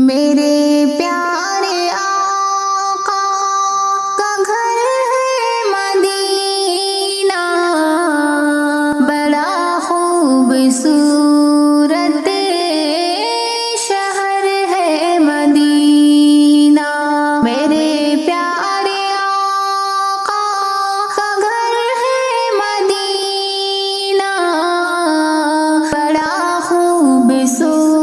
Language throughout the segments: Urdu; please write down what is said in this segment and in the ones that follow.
میرے پیارے آقا کا گھر ہے مدینہ، بڑا خوبصورت شہر ہے مدینہ۔ میرے پیارے آقا کا گھر ہے مدینہ، بڑا خوبصورت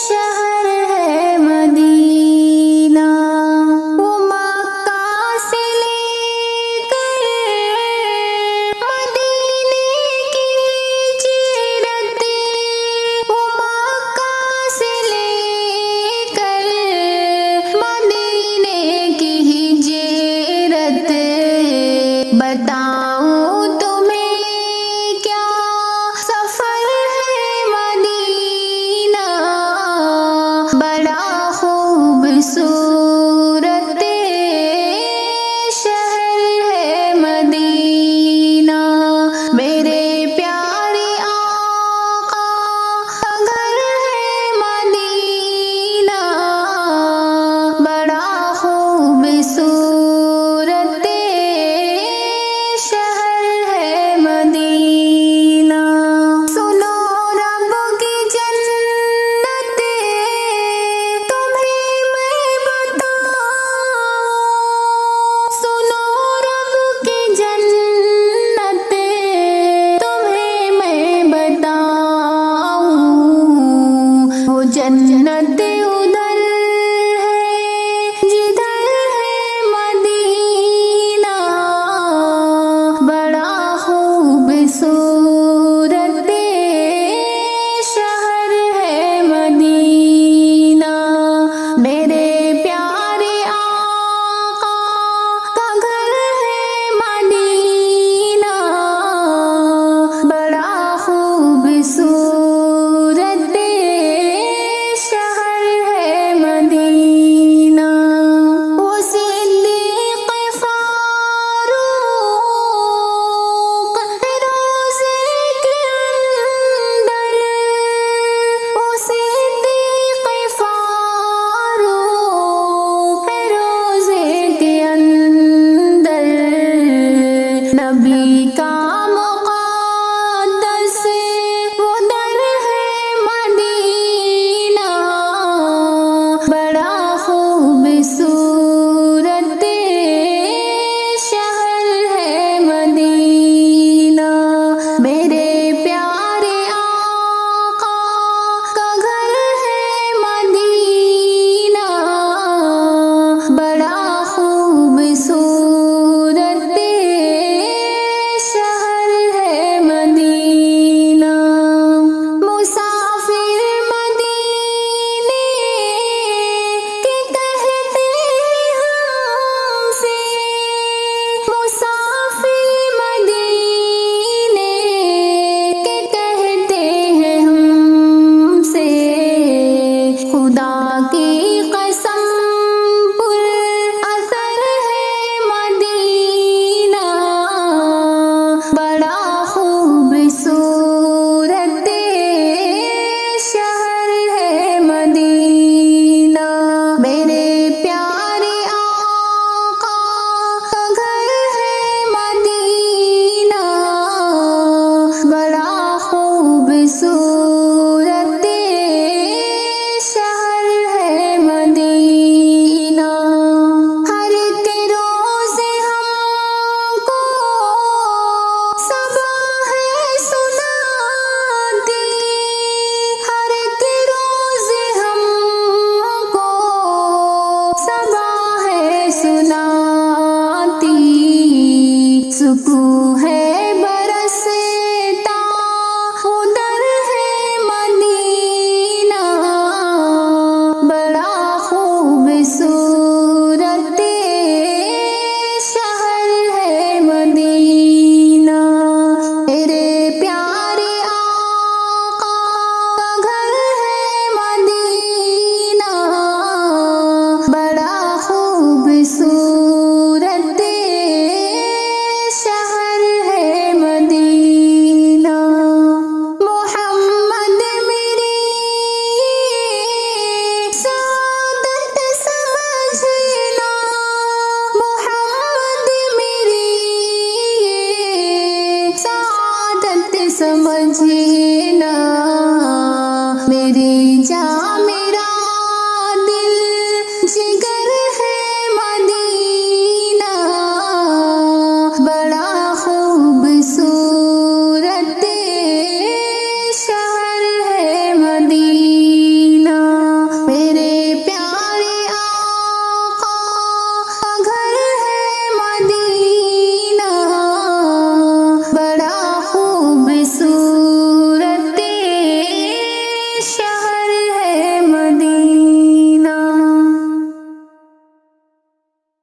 شہر ہے مدینہ۔ وہ مکہ سے لے کر مدینے کی ہجرت، وہ مکہ سے لے کر مدینے کی ہجرت، بتاؤں تمہیں کیا سفر ہے مدینہ، بڑا خوبصورت شہر ہے مدینہ۔ میرے پیارے آقا کا گھر ہے مدینہ، بڑا خوبصورت شہر ہے مدینہ۔ سنو رب کی جنت تمہیں میں بتاؤں، سنو رب کی جنت تمہیں میں بتاؤں، وہ جنت ادھر ہے جدھر ہے مدینہ، بڑا خوبصورت شہر ہے مدینہ۔ میرے پیارے آقا کا گھر ہے مدینہ، بڑا خوبصورت شہر جینا